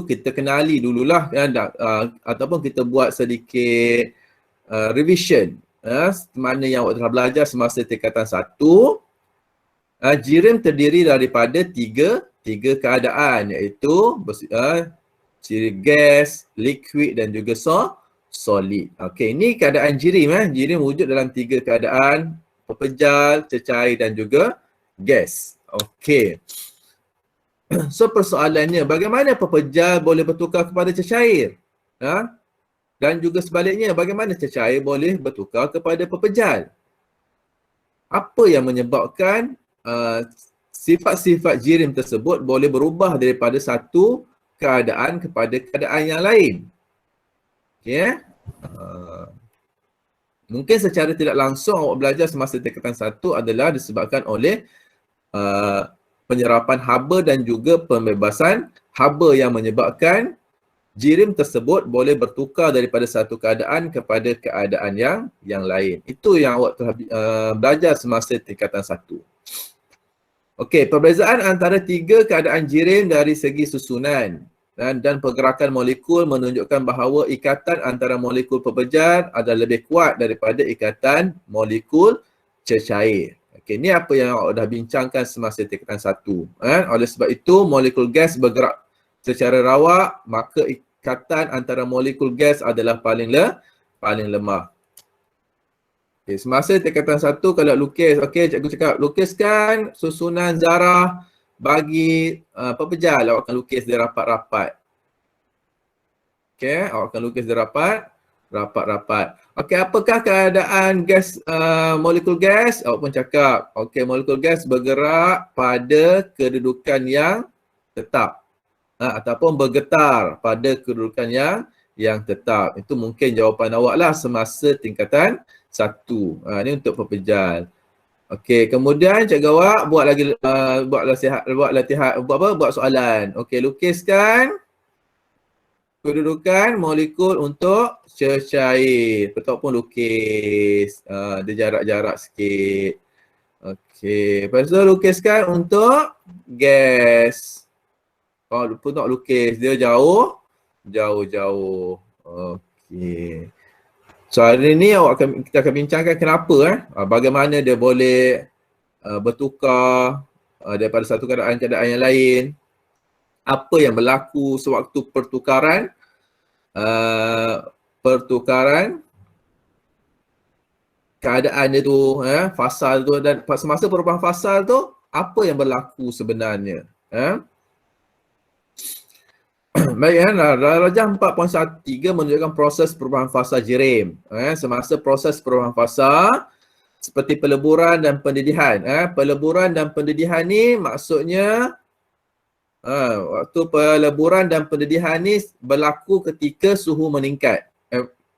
kita kenali dululah kan, ataupun kita buat sedikit revision mana yang awak telah belajar semasa tingkatan 1. Jirim terdiri daripada tiga keadaan, iaitu ciri gas, liquid dan juga solid. Okey, ini keadaan jirim. Jirim wujud dalam 3 keadaan: pepejal, cecair dan juga gas. Okey. So persoalannya, bagaimana pepejal boleh bertukar kepada cecair? Dan juga sebaliknya, bagaimana cecair boleh bertukar kepada pepejal? Apa yang menyebabkan sifat-sifat jirim tersebut boleh berubah daripada satu keadaan kepada keadaan yang lain? Okay. Mungkin secara tidak langsung awak belajar semasa tingkatan 1 adalah disebabkan oleh penyerapan haba dan juga pembebasan haba yang menyebabkan jirim tersebut boleh bertukar daripada satu keadaan kepada keadaan yang lain. Itu yang awak telah belajar semasa tingkatan 1. Okey, perbezaan antara 3 keadaan jirim dari segi susunan dan pergerakan molekul menunjukkan bahawa ikatan antara molekul pepejal adalah lebih kuat daripada ikatan molekul cecair. Okey, ini apa yang awak dah bincangkan semasa tingkatan 1. Oleh sebab itu, molekul gas bergerak secara rawak, maka ikatan antara molekul gas adalah paling lemah. Okay, semasa tingkatan 1 kalau lukis, okey, cikgu cakap lukiskan susunan zarah bagi pepejal, awak akan lukis dia rapat-rapat. Okey, awak akan lukis dia rapat-rapat. Okey, apakah keadaan gas, molekul gas? Awak pun cakap, okey, molekul gas bergerak pada kedudukan yang tetap. Ataupun bergetar pada kedudukan yang tetap. Itu mungkin jawapan awak lah semasa tingkatan 1. Ini untuk pepejal. Okey, kemudian cikgu awak buat lagi buat soalan. Okey, lukiskan kedudukan molekul untuk cecair. Betul pun lukis. Dia jarak-jarak sikit. Okey, lepas tu lukiskan untuk gas. Pun nak lukis, dia jauh. Okey. So hari ni kita akan bincangkan kenapa bagaimana dia boleh bertukar daripada satu keadaan yang lain. Apa yang berlaku sewaktu pertukaran keadaan dia tu, fasal tu, dan semasa perubahan fasal tu apa yang berlaku sebenarnya. Baik, darjah 4.13 menunjukkan proses perubahan fasa jirim. Semasa proses perubahan fasa seperti peleburan dan pendidihan. Peleburan dan pendidihan ni maksudnya waktu peleburan dan pendidihan ni berlaku ketika suhu meningkat.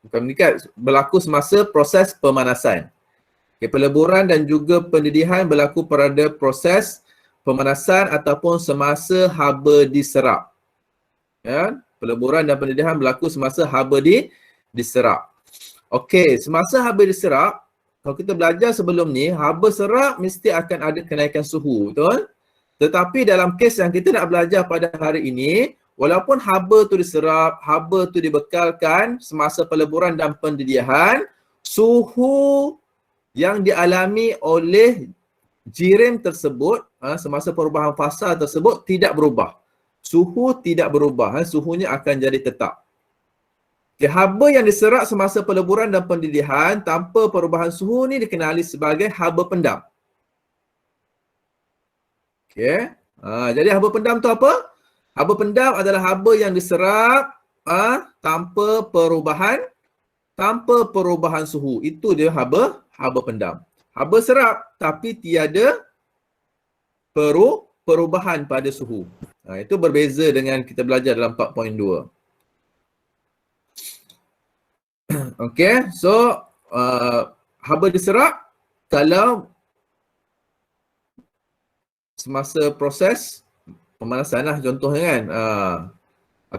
Bukan meningkat, berlaku semasa proses pemanasan. Okay, peleburan dan juga pendidihan berlaku pada proses pemanasan ataupun semasa haba diserap. Peleburan dan pendidihan berlaku semasa haba diserap. Okey, semasa haba diserap, kalau kita belajar sebelum ni, haba serap mesti akan ada kenaikan suhu, betul? Tetapi dalam kes yang kita nak belajar pada hari ini, walaupun haba tu diserap, haba tu dibekalkan semasa peleburan dan pendidihan, suhu yang dialami oleh jirim tersebut semasa perubahan fasa tersebut tidak berubah. Suhu tidak berubah, suhunya akan jadi tetap. Okay, haba yang diserap semasa peleburan dan pendidihan tanpa perubahan suhu ni dikenali sebagai haba pendam. Okay. Jadi haba pendam tu apa? Haba pendam adalah haba yang diserap tanpa perubahan suhu. Itu dia haba pendam. Haba serap tapi tiada perubahan pada suhu. Itu berbeza dengan kita belajar dalam 4.2. Okey, so haba diserap kalau semasa proses pemanasan lah contohnya kan.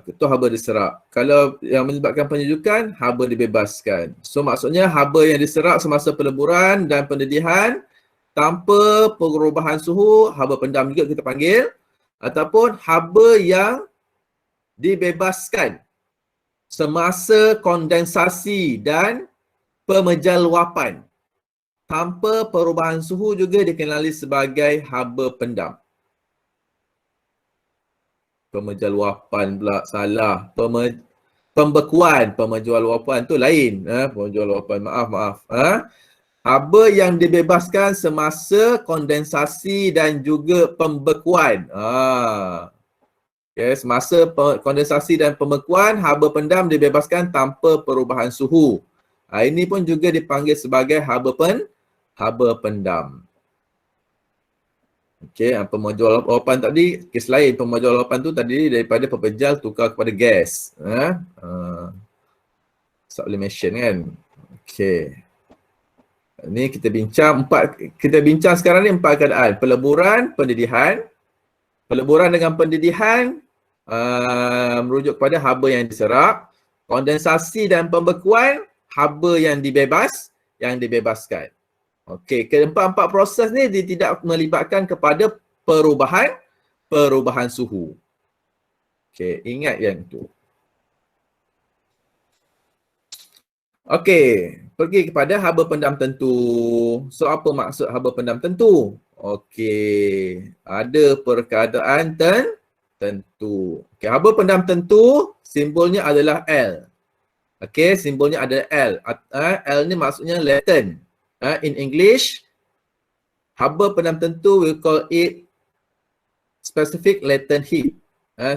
Itu haba diserap. Kalau yang menyebabkan penyejukan, haba dibebaskan. So maksudnya haba yang diserap semasa peleburan dan pendidihan tanpa perubahan suhu, haba pendam juga kita panggil. Ataupun haba yang dibebaskan semasa kondensasi dan pemejal luapan. Tanpa perubahan suhu juga dikenali sebagai haba pendam. Pemejal luapan pula salah. Pembekuan, pemejal luapan tu lain. Pemejal luapan, maaf. Haba yang dibebaskan semasa kondensasi dan juga pembekuan. Semasa kondensasi dan pembekuan, haba pendam dibebaskan tanpa perubahan suhu. Ini pun juga dipanggil sebagai haba pendam. Okey, pemejal luapan tadi, kes lain. Pemejal luapan tu tadi daripada pepejal tukar kepada gas. Sublimation kan. Okey. Ini kita bincang sekarang ni 4 keadaan. Peleburan, pendidihan. Peleburan dengan pendidihan merujuk kepada haba yang diserap. Kondensasi dan pembekuan, haba yang dibebaskan. Okey, keempat-empat proses ni dia tidak melibatkan kepada perubahan suhu. Okey, ingat yang tu. Okey, pergi kepada haba pendam tentu. So, apa maksud haba pendam tentu? Okey, ada perkataan tentu. Okey, haba pendam tentu simbolnya adalah L. Okey, simbolnya adalah L. L ni maksudnya latent. In English, haba pendam tentu we call it specific latent heat.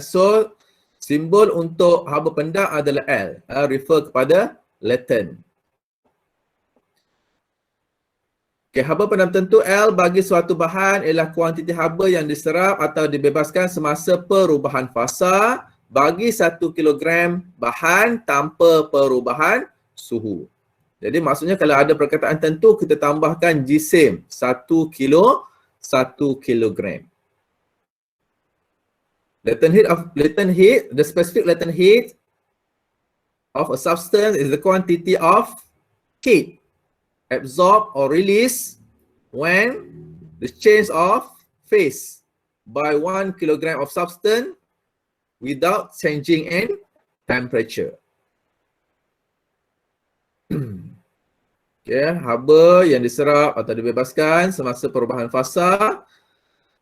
So, simbol untuk haba pendam adalah L. Refer kepada latent. Okay, haba pendam tentu L bagi suatu bahan ialah kuantiti haba yang diserap atau dibebaskan semasa perubahan fasa bagi 1 kilogram bahan tanpa perubahan suhu. Jadi maksudnya kalau ada perkataan tentu, kita tambahkan jisim 1 kilogram. Latent heat, the specific latent heat of a substance is the quantity of heat absorbed or released when the change of phase by 1 kilogram of substance without changing in temperature. Okay, haba yang diserap atau dibebaskan semasa perubahan fasa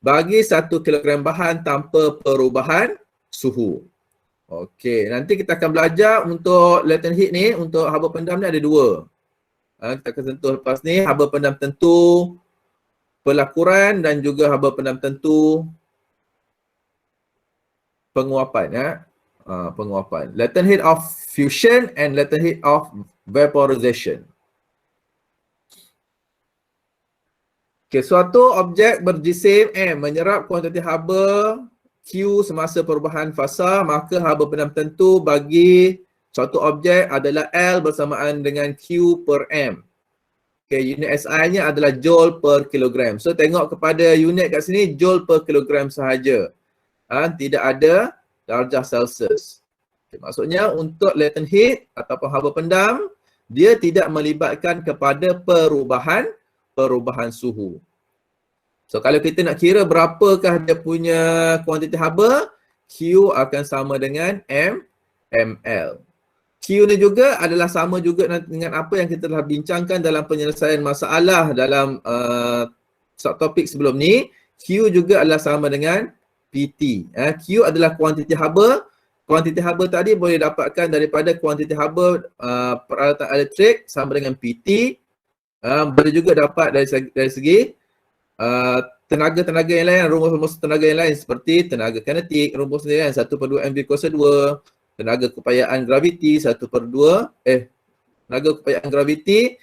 bagi 1 kilogram bahan tanpa perubahan suhu. Okey, nanti kita akan belajar untuk latent heat ni, untuk haba pendam ni ada 2. Kita akan sentuh lepas ni, haba pendam tentu pelakuran dan juga haba pendam tentu penguapan. Penguapan. Latent heat of fusion and latent heat of vaporization. Okay, suatu objek berjisim M menyerap kuantiti haba Q semasa perubahan fasa, maka haba pendam tentu bagi suatu objek adalah L bersamaan dengan Q per M. Okay, unit SI-nya adalah joule per kilogram. So, tengok kepada unit kat sini, joule per kilogram sahaja. Tidak ada darjah Celsius. Okay, maksudnya untuk latent heat ataupun haba pendam, dia tidak melibatkan kepada perubahan suhu. So kalau kita nak kira berapakah dia punya kuantiti haba, Q akan sama dengan ml. Q ni juga adalah sama juga dengan apa yang kita telah bincangkan dalam penyelesaian masalah dalam subtopik sebelum ni. Q juga adalah sama dengan PT. Q adalah kuantiti haba. Kuantiti haba tadi boleh dapatkan daripada kuantiti haba peralatan elektrik sama dengan PT. Boleh juga dapat dari segi tenaga-tenaga yang lain, rumus tenaga yang lain seperti tenaga kinetik, rumus ni kan 1/2 mv kuasa 2, tenaga kepayaan graviti 1/2, tenaga kepayaan graviti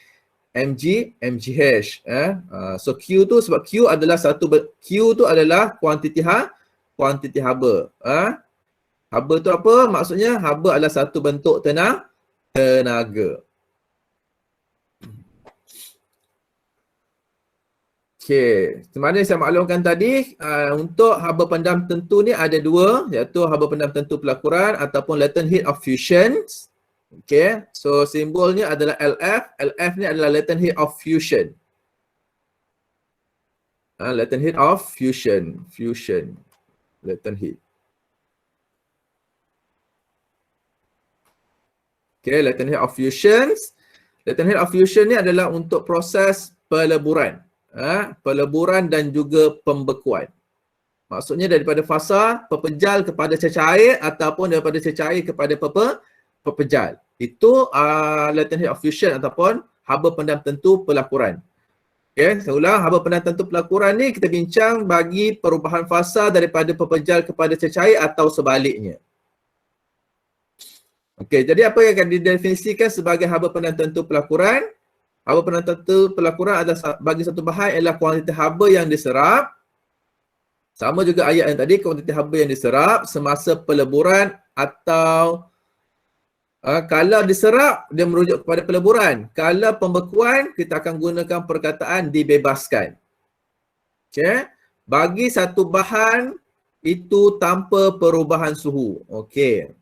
mgh. So Q tu, sebab Q adalah Q tu adalah kuantiti haba. Haba tu apa? Maksudnya haba adalah satu bentuk tenaga. Okey, sebenarnya saya maklumkan tadi untuk haba pendam tentu ni ada 2, iaitu haba pendam tentu pelakuran ataupun latent heat of fusion. Okey, so simbolnya adalah LF. LF ni adalah latent heat of fusion. Latent heat of fusion. Latent heat. Okay, latent heat of fusion. Latent heat of fusion ni adalah untuk proses peleburan. Peleburan dan juga pembekuan. Maksudnya daripada fasa pepejal kepada cecair ataupun daripada cecair kepada pepejal. Itu latent heat of fusion ataupun haba pendam tentu pelakuran. Okay, saya ulang, haba pendam tentu pelakuran ni kita bincang bagi perubahan fasa daripada pepejal kepada cecair atau sebaliknya. Okey, jadi apa yang akan didefinisikan sebagai haba pendam tentu pelakuran? Haba pendam tentu pelakuran adalah bagi satu bahan ialah kuantiti haba yang diserap. Sama juga ayat yang tadi, kuantiti haba yang diserap semasa peleburan atau kalau diserap, dia merujuk kepada peleburan. Kalau pembekuan, kita akan gunakan perkataan dibebaskan. Okay. Bagi satu bahan, itu tanpa perubahan suhu. Okey.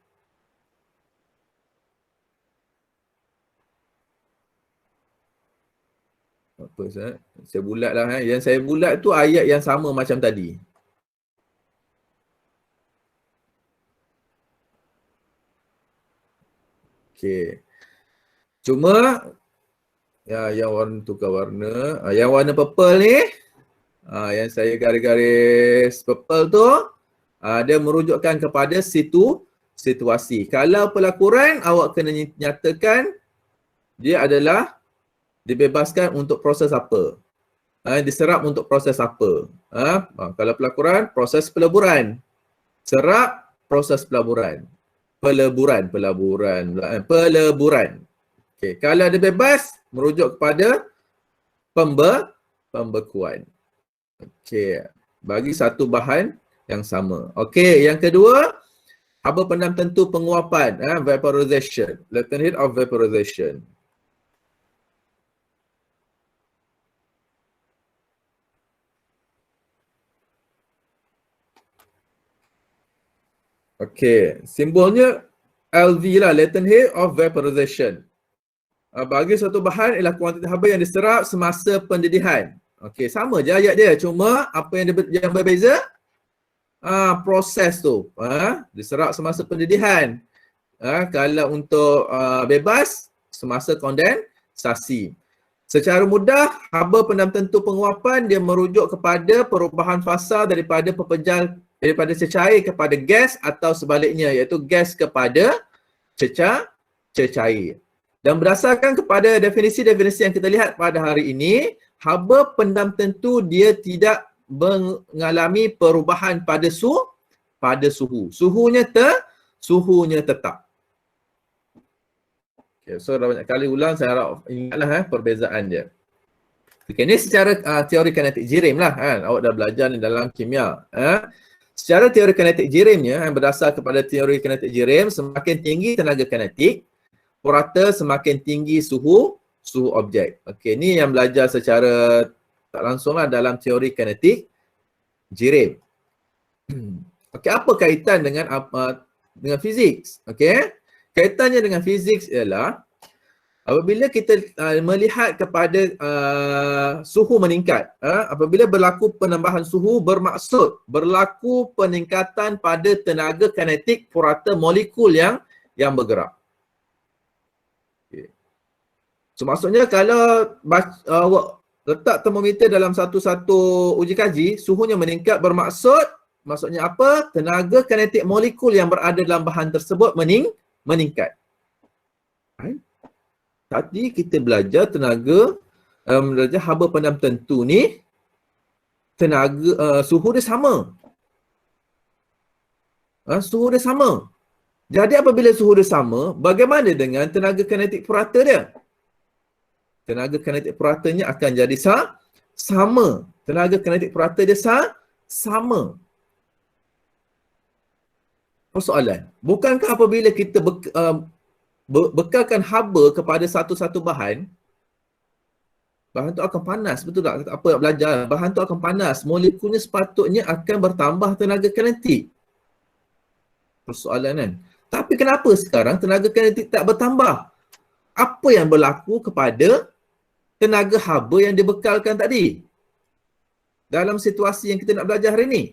Apa saya bulat lah. Yang saya bulat tu ayat yang sama macam tadi. Okey. Cuma yang warna tukar warna. Yang warna purple ni, yang saya garis-garis purple tu, dia merujukkan kepada situasi. Kalau pelakuran, awak kena nyatakan dia adalah dibebaskan untuk proses apa. Diserap untuk proses apa. Kalau pelakuran, proses peleburan. Serap, proses peleburan. Peleburan. Okay. Kalau dia bebas, merujuk kepada pembekuan. Okey. Bagi satu bahan yang sama. Okey, yang kedua, haba pendam tentu penguapan, vaporization. Latent heat of vaporization. Okey, simbolnya LV lah, latent heat of vaporization. Bagi satu bahan ialah kuantiti haba yang diserap semasa pendidihan. Okey, sama je ayat dia, cuma apa yang berbeza? Proses tu. Diserap semasa pendidihan. Kalau untuk bebas, semasa kondensasi. Secara mudah, haba pendam tentu penguapan dia merujuk kepada perubahan fasa daripada pepejal, daripada cecair kepada gas atau sebaliknya, iaitu gas kepada cecair. Dan berdasarkan kepada definisi-definisi yang kita lihat pada hari ini, haba pendam tentu dia tidak mengalami perubahan pada suhu. Suhunya tetap. Okay, so dah banyak kali ulang, saya harap ingatlah perbezaan dia. Okay, ni secara teori kinetik jirim lah. Awak dah belajar ni dalam kimia. Secara teori kinetik jirimnya, berdasar kepada teori kinetik jirim, semakin tinggi tenaga kinetik, purata semakin tinggi suhu objek. Okey, ni yang belajar secara tak langsung lah dalam teori kinetik jirim. Okey, apa kaitan dengan fizik? Okey, kaitannya dengan fizik ialah apabila kita melihat kepada suhu meningkat, apabila berlaku penambahan suhu bermaksud berlaku peningkatan pada tenaga kinetik purata molekul yang bergerak. So maksudnya kalau awak letak termometer dalam satu-satu uji kaji, suhunya meningkat maksudnya apa? Tenaga kinetik molekul yang berada dalam bahan tersebut meningkat. Tadi kita belajar belajar haba pendam tentu ni, suhu dia sama. Suhu dia sama. Jadi apabila suhu dia sama, bagaimana dengan tenaga kinetik purata dia? Tenaga kinetik puratanya akan jadi sama. Tenaga kinetik purata dia sama. Persoalan, bukankah apabila kita bekalkan haba kepada satu-satu bahan tu akan panas, betul tak? Apa yang belajar? Bahan tu akan panas, molekulnya sepatutnya akan bertambah tenaga kinetik. Persoalan kan? Tapi kenapa sekarang tenaga kinetik tak bertambah? Apa yang berlaku kepada tenaga haba yang dibekalkan tadi dalam situasi yang kita nak belajar hari ini?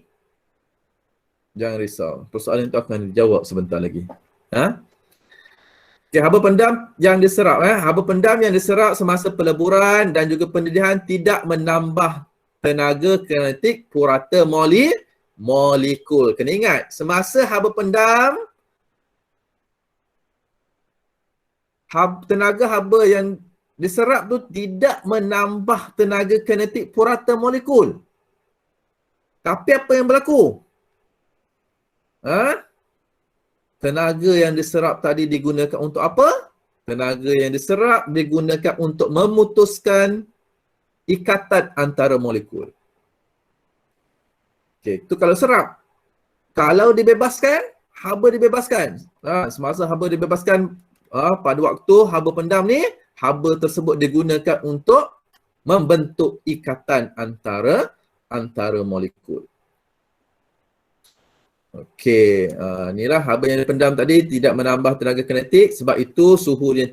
Jangan risau, persoalan itu akan dijawab sebentar lagi. Okay, haba pendam yang diserap, haba pendam yang diserap semasa peleburan dan juga pendidihan tidak menambah tenaga kinetik purata molekul. Kena ingat, semasa haba pendam, tenaga haba yang diserap tu tidak menambah tenaga kinetik purata molekul. Tapi apa yang berlaku? Tenaga yang diserap tadi digunakan untuk apa? Tenaga yang diserap digunakan untuk memutuskan ikatan antara molekul. Okey, itu kalau serap. Kalau dibebaskan, haba dibebaskan. Semasa haba dibebaskan, pada waktu haba pendam ni, haba tersebut digunakan untuk membentuk ikatan antara molekul. Okey, inilah haba yang dipendam tadi tidak menambah tenaga kinetik, sebab itu suhu dia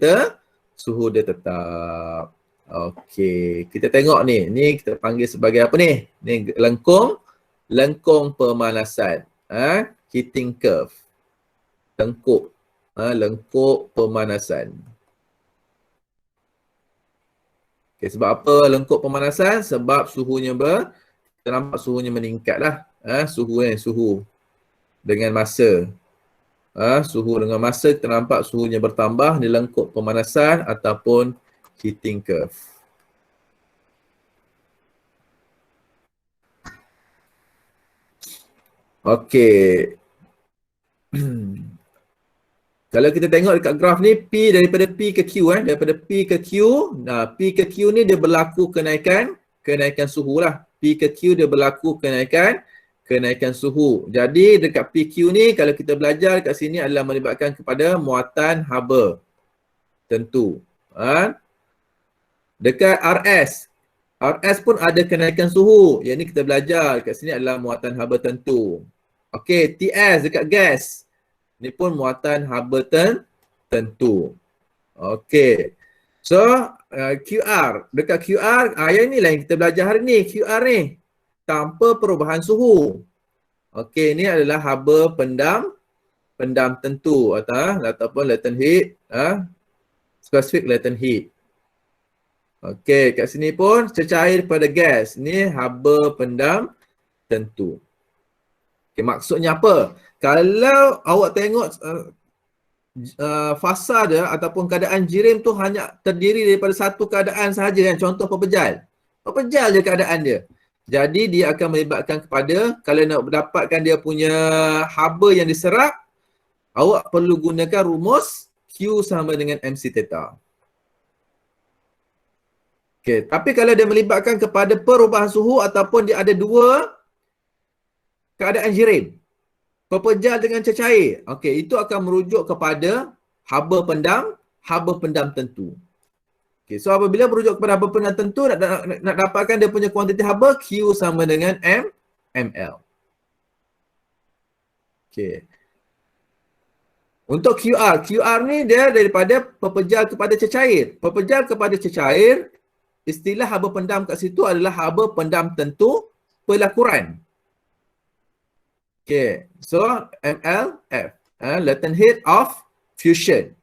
tetap. Okey, kita tengok ni. Ni kita panggil sebagai apa ni? Ni lengkung pemanasan. Heating curve. Lengkuk pemanasan. Okey, sebab apa lengkuk pemanasan? Sebab suhunya kita nampak suhunya meningkat lah. Suhu dengan masa. Suhu dengan masa kita nampak suhunya bertambah di lengkuk pemanasan ataupun heating curve. Okey. Kalau kita tengok dekat graf ni, P daripada P ke Q, daripada P ke Q, P ke Q ni dia berlaku kenaikan suhu lah. P ke Q dia berlaku kenaikan suhu. Jadi dekat PQ ni kalau kita belajar dekat sini adalah melibatkan kepada muatan haba tentu. Dekat RS pun ada kenaikan suhu. Yang ni kita belajar dekat sini adalah muatan haba tentu. Okey, TS dekat gas. Ni pun muatan haba tentu. Okey. So, QR. Dekat QR, yang inilah yang kita belajar hari ni. QR ni. Tanpa perubahan suhu. Okey, ni adalah haba pendam tentu ataupun latent heat, specific latent heat. Okey, kat sini pun cecair pada gas. Ni haba pendam tentu. Okey, maksudnya apa? Kalau awak tengok fasa dia ataupun keadaan jirim tu hanya terdiri daripada satu keadaan sahaja kan, contoh pepejal. Pepejal je keadaan dia. Jadi dia akan melibatkan kepada, kalau nak dapatkan dia punya haba yang diserap, awak perlu gunakan rumus Q sama dengan MC theta. Okey, tapi kalau dia melibatkan kepada perubahan suhu ataupun dia ada dua keadaan jirim, pepejal dengan cecair, okey, itu akan merujuk kepada haba pendam tentu. Okay, so apabila merujuk kepada haba pendam tentu, nak dapatkan dia punya kuantiti haba, Q sama dengan ml. Okay. Untuk QR ni dia daripada pepejal kepada cecair. Pepejal kepada cecair, istilah haba pendam kat situ adalah haba pendam tentu pelakuran. Okay, so MLF, latent heat of fusion.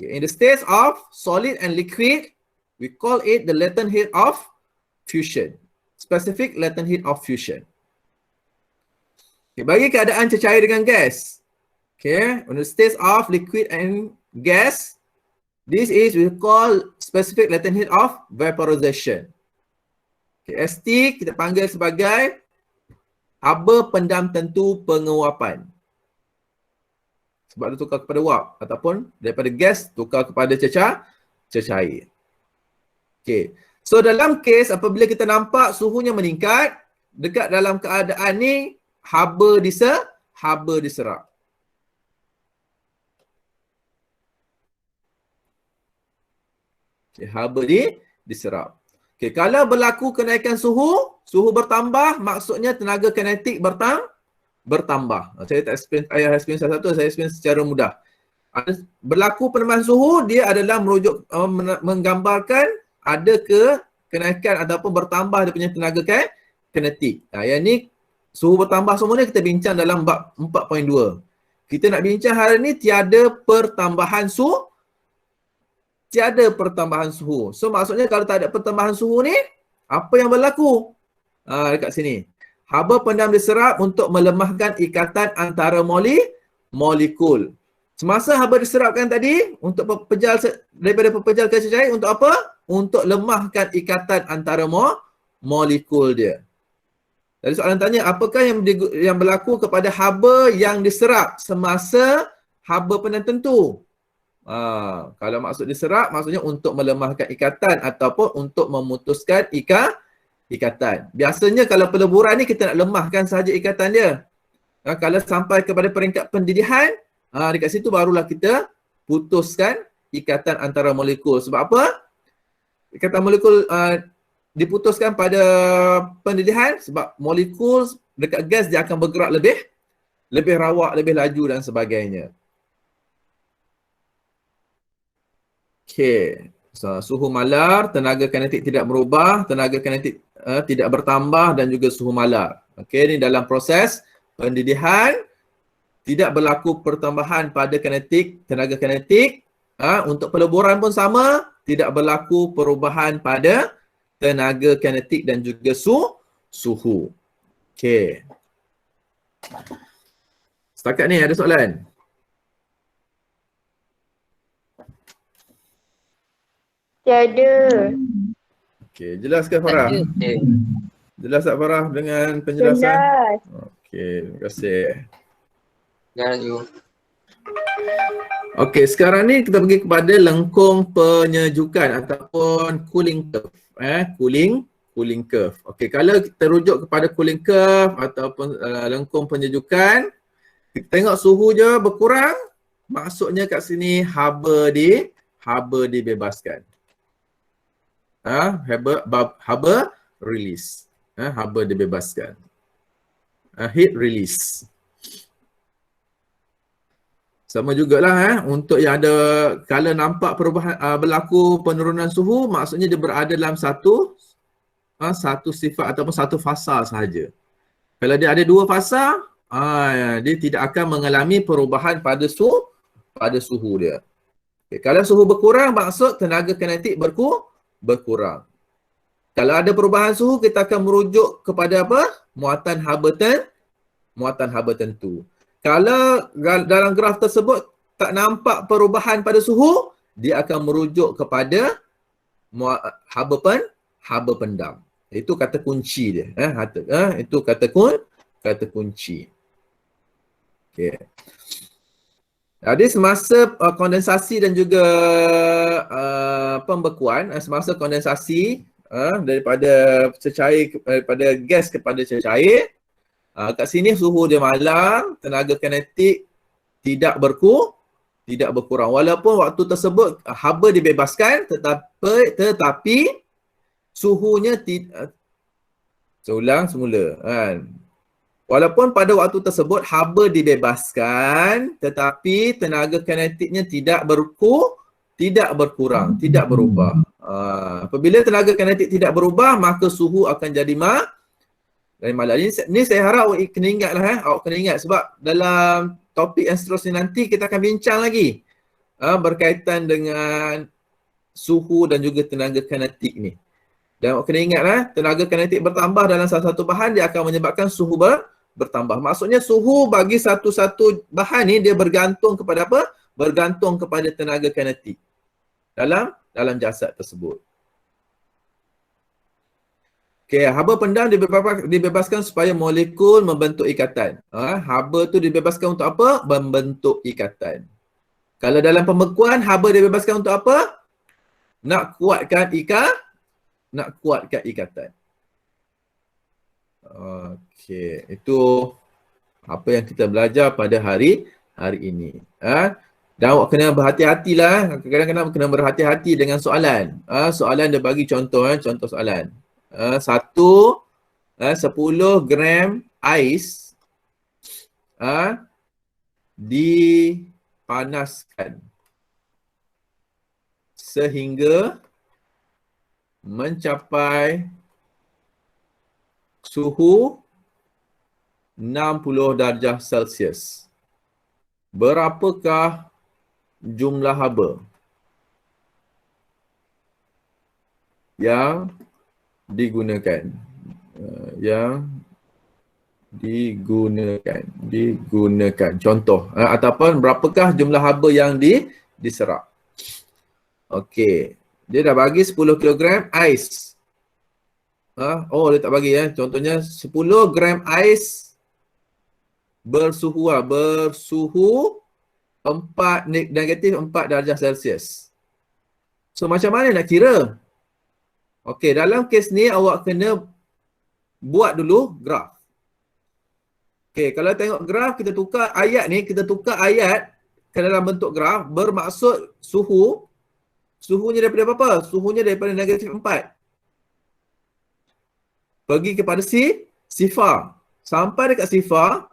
In the state of solid and liquid, we call it the latent heat of fusion. Specific latent heat of fusion. Okay, bagi keadaan cecair dengan gas. Okay, in the state of liquid and gas, this is we call specific latent heat of vaporization. Okay, ST kita panggil sebagai haba pendam tentu penguapan. Sebab dia tukar kepada wap ataupun daripada gas tukar kepada cecair. Okey. So dalam kes apabila kita nampak suhunya meningkat, dekat dalam keadaan ni haba diserap. Okey, haba diserap. Okey, kalau berlaku kenaikan suhu bertambah, maksudnya tenaga kinetik bertambah. Saya tak explain, saya explain satu, saya explain secara mudah. Berlaku penambahan suhu, dia adalah merujuk menggambarkan ada kenaikan ataupun bertambah dia punya tenaga kinetik. Yang ni suhu bertambah semua ni kita bincang dalam bab 4.2. Kita nak bincang hari ni tiada pertambahan tiada pertambahan suhu. So maksudnya kalau tak ada pertambahan suhu ni, apa yang berlaku? Dekat sini. Haba pendam diserap untuk melemahkan ikatan antara molekul. Semasa haba diserapkan tadi, untuk daripada pepejal ke cecair, untuk apa? Untuk lemahkan ikatan antara molekul dia. Jadi soalan tanya, apakah yang berlaku kepada haba yang diserap semasa haba pendam tentu? Kalau maksud diserap, maksudnya untuk melemahkan ikatan ataupun untuk memutuskan ikatan. Biasanya kalau peleburan ni kita nak lemahkan sahaja ikatan dia. Kalau sampai kepada peringkat pendidihan, dekat situ barulah kita putuskan ikatan antara molekul. Sebab apa? Ikatan molekul diputuskan pada pendidihan sebab molekul dekat gas dia akan bergerak lebih rawak, lebih laju dan sebagainya. Okey. Suhu malar, tenaga kinetik tidak berubah, tenaga kinetik tidak bertambah dan juga suhu malar. Okey, ni dalam proses pendidihan tidak berlaku pertambahan pada kinetik, tenaga kinetik. Untuk peleburan pun sama, tidak berlaku perubahan pada tenaga kinetik dan juga suhu. Okey. Setakat ni ada soalan? Tiada. Okey, jelas ke Farah? Jelas tak Farah dengan penjelasan? Jelas. Okey, terima kasih. Jangan you. Okey, sekarang ni kita pergi kepada lengkung penyejukan ataupun cooling curve. Cooling curve. Okey, kalau kita rujuk kepada cooling curve ataupun lengkung penyejukan, kita tengok suhu je berkurang, maksudnya kat sini haba dibebaskan. Haba release. Haba dibebaskan. Heat release. Sama jugalah untuk yang ada, kalau nampak perubahan berlaku penurunan suhu, maksudnya dia berada dalam satu sifat ataupun satu fasa sahaja. Kalau dia ada dua fasa, dia tidak akan mengalami perubahan pada suhu dia. Okay. Kalau suhu berkurang, maksud tenaga kinetik berkurang. Kalau ada perubahan suhu, kita akan merujuk kepada apa? Muatan haba tentu. Kalau dalam graf tersebut tak nampak perubahan pada suhu, dia akan merujuk kepada haba pendam. Itu kata kunci dia. Itu kata kunci. Okey. Jadi semasa kondensasi dan juga pembekuan, semasa kondensasi daripada gas kepada cecair, kat sini suhu dia malang, tenaga kinetik tidak berkurang. Walaupun waktu tersebut haba dibebaskan, tetapi suhunya semula. Walaupun pada waktu tersebut haba dibebaskan, tetapi tenaga kinetiknya tidak berkurang, tidak berubah. Apabila tenaga kinetik tidak berubah, maka suhu akan jadi malang. Ini saya harap awak kena ingat lah. Awak kena ingat sebab dalam topik yang seterusnya nanti kita akan bincang lagi berkaitan dengan suhu dan juga tenaga kinetik ni. Dan awak kena ingat tenaga kinetik bertambah dalam salah satu bahan, dia akan menyebabkan suhu bertambah. Maksudnya suhu bagi satu-satu bahan ni dia bergantung kepada apa? Bergantung kepada tenaga kinetik dalam jasad tersebut. Okey, haba pendam dibebaskan supaya molekul membentuk ikatan. Haba tu dibebaskan untuk apa? Membentuk ikatan. Kalau dalam pembekuan, haba dibebaskan untuk apa? Nak kuatkan ikatan. Okey, itu apa yang kita belajar pada hari ini. Dan awak kena berhati-hatilah, kadang-kadang kena berhati-hati dengan soalan. Soalan dia bagi contoh soalan. 10 gram ais dipanaskan sehingga mencapai suhu 60 darjah Celsius. Berapakah jumlah haba? yang digunakan. Yang digunakan. Contoh, ataupun berapakah jumlah haba yang diserap. Okey. Dia dah bagi 10 kg ais. Oh, dia tak bagi ya. Contohnya 10 gram ais bersuhu 4 negatif 4 darjah Celsius. So macam mana nak kira? Okey, dalam kes ni awak kena buat dulu graf. Okey, kalau tengok graf, kita tukar ayat ke dalam bentuk graf, bermaksud suhunya daripada apa? Suhunya daripada negatif 4. Pergi kepada sifar. Sampai dekat sifar,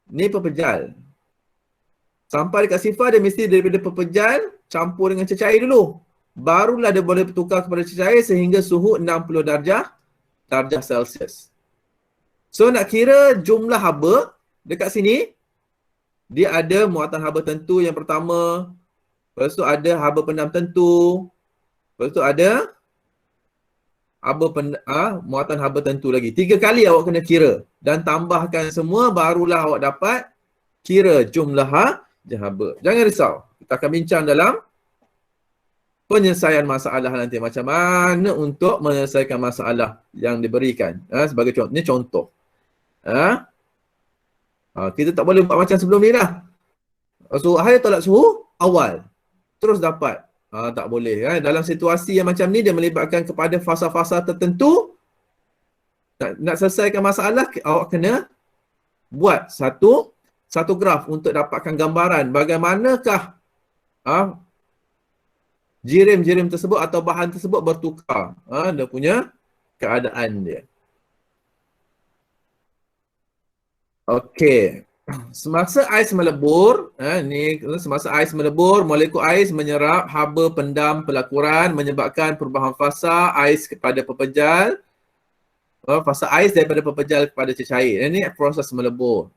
ni pepejal. Sampai dekat sifar, dia mesti daripada pepejal campur dengan cecair dulu. Barulah dia boleh bertukar kepada cecair sehingga suhu 60 darjah Celsius. So nak kira jumlah haba, dekat sini, dia ada muatan haba tentu yang pertama. Lepas tu ada haba pendam tentu. Lepas tu ada muatan haba tentu lagi. 3 kali awak kena kira. Dan tambahkan semua, barulah awak dapat kira jumlah haba. Jangan risau. Kita akan bincang dalam penyelesaian masalah nanti. Macam mana untuk menyelesaikan masalah yang diberikan. Sebagai contoh. Ini contoh. Kita tak boleh buat macam sebelum ni dah. So, akhir tolak suhu awal. Terus dapat. Tak boleh. Dalam situasi yang macam ni, dia melibatkan kepada fasa-fasa tertentu. Nak selesaikan masalah, awak kena buat satu graf untuk dapatkan gambaran bagaimanakah jirim-jirim tersebut atau bahan tersebut bertukar. Dia punya keadaan dia. Okey. Semasa ais melebur, semasa ais melebur, molekul ais menyerap haba pendam pelakuran menyebabkan perubahan fasa ais kepada pepejal. Fasa ais daripada pepejal kepada cecair. Ini proses melebur.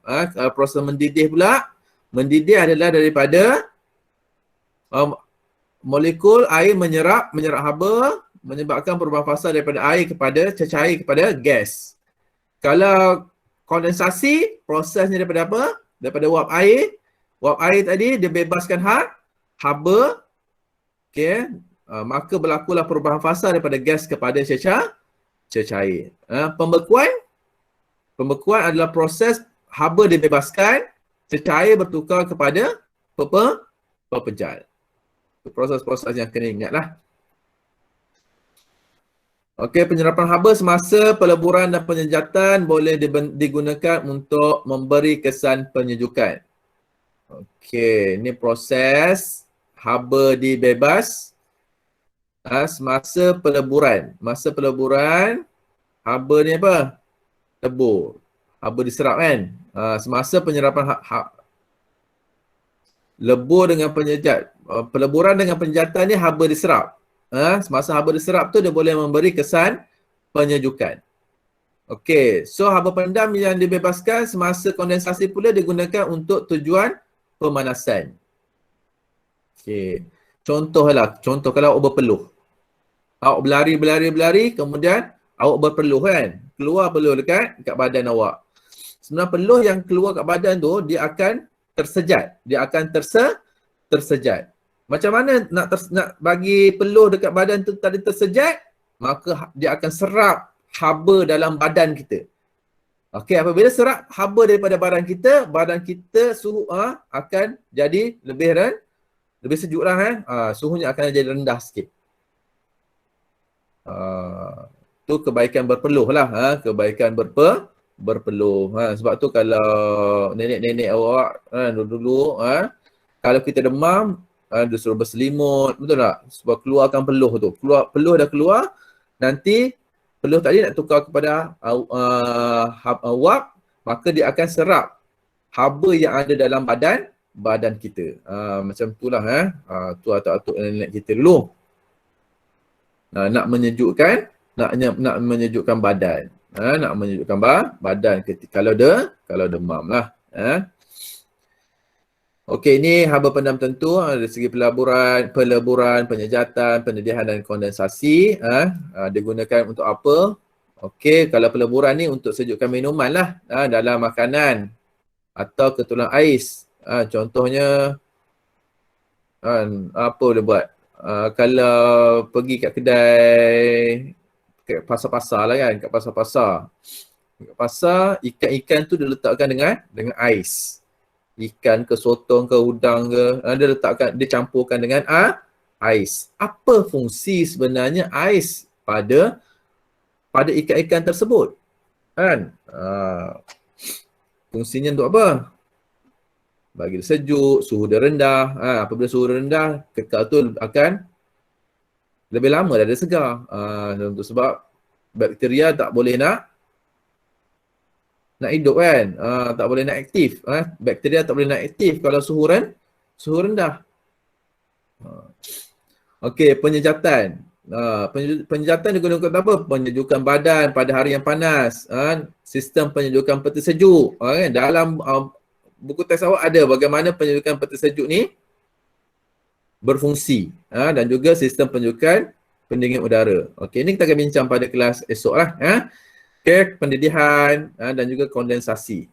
Proses mendidih pula. Mendidih adalah daripada molekul air menyerap haba menyebabkan perubahan fasa daripada air kepada cecair kepada gas. Kalau kondensasi, prosesnya daripada apa? Daripada wap air. Wap air tadi dia bebaskan haba. Okey. Maka berlakulah perubahan fasa daripada gas kepada cecair. Pembekuan adalah proses haba dibebaskan, cecair bertukar kepada pepejal. Proses-proses yang kena ingatlah. Okey, penyerapan haba semasa peleburan dan penyejatan boleh digunakan untuk memberi kesan penyejukan. Okey, ini proses haba dibebas semasa peleburan. Masa peleburan, haba ni apa? Lebur. Haba diserap kan? Semasa penyerapan lebur dengan penyejat. Peleburan dengan penyejatan ni haba diserap. Semasa haba diserap tu dia boleh memberi kesan penyejukan. Okey, so haba pendam yang dibebaskan semasa kondensasi pula digunakan untuk tujuan pemanasan. Okey, contoh kalau awak berpeluh. Awak berlari, kemudian awak berpeluh kan. Keluar peluh dekat badan awak. Sebenarnya peluh yang keluar kat badan tu, dia akan tersejat. Dia akan tersejat. Macam mana nak bagi peluh dekat badan tu tadi tersejat? Maka dia akan serap haba dalam badan kita. Okey, apabila serap haba daripada badan kita suhu akan jadi lebih sejuk lah suhunya akan jadi rendah sikit. Tu kebaikan berpeluh lah, kebaikan berpeluh. Sebab tu kalau nenek-nenek awak dulu kalau kita demam, dia suruh berselimut, betul tak? Sebab keluarkan peluh tu. Peluh dah keluar, nanti peluh tadi nak tukar kepada wap, maka dia akan serap haba yang ada dalam badan kita. Macam itulah tu atuk-atuk nenek kita dulu. Nak menyejukkan badan. Nak menyejukkan badan kalau demam lah. Okey, ini haba pendam tentu dari segi peleburan, penyejatan, pendidihan dan kondensasi. Digunakan untuk apa? Okey, kalau peleburan ni untuk sejukkan minuman lah dalam makanan atau ketulan ais. Contohnya apa boleh buat? Kalau pergi kat kedai, kat pasar-pasar lah kan, kat pasar-pasar. Kat pasar, ikan-ikan tu diletakkan dengan ais. Ikan ke sotong ke udang ke, dia campurkan dengan ais. Apa fungsi sebenarnya ais pada ikan-ikan tersebut? Kan? Fungsinya untuk apa? Bagi dia sejuk, suhu dia rendah. Apabila suhu dia rendah, kekal tu akan lebih lama dia segar. Untuk sebab bakteria tak boleh nak hidup kan. Tak boleh nak aktif. Bakteria tak boleh nak aktif kalau suhu rendah. Okey, penyejatan. Penyejatan digunakan untuk apa? Penyejukan badan pada hari yang panas. Sistem penyejukan peti sejuk. Kan? Dalam buku teks awak ada bagaimana penyejukan peti sejuk ni berfungsi. Dan juga sistem penyejukan pendingin udara. Okey, ini kita akan bincang pada kelas esok lah. Okey, pendidihan dan juga kondensasi.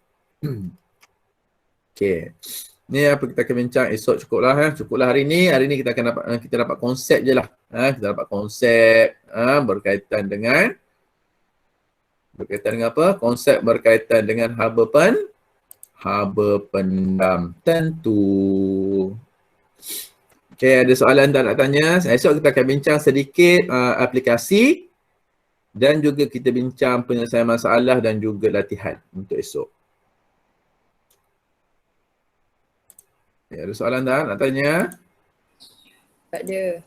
Okey. Ni apa kita akan bincang esok cukuplah. Cukuplah hari ni. Hari ni kita akan dapat konsep je lah. Kita dapat konsep berkaitan dengan apa? Konsep berkaitan dengan haba pendam tentu. Okey, ada soalan tak nak tanya? Esok kita akan bincang sedikit aplikasi dan juga kita bincang penyelesaian masalah dan juga latihan untuk esok. Ada soalan tak nak tanya? Tak ada.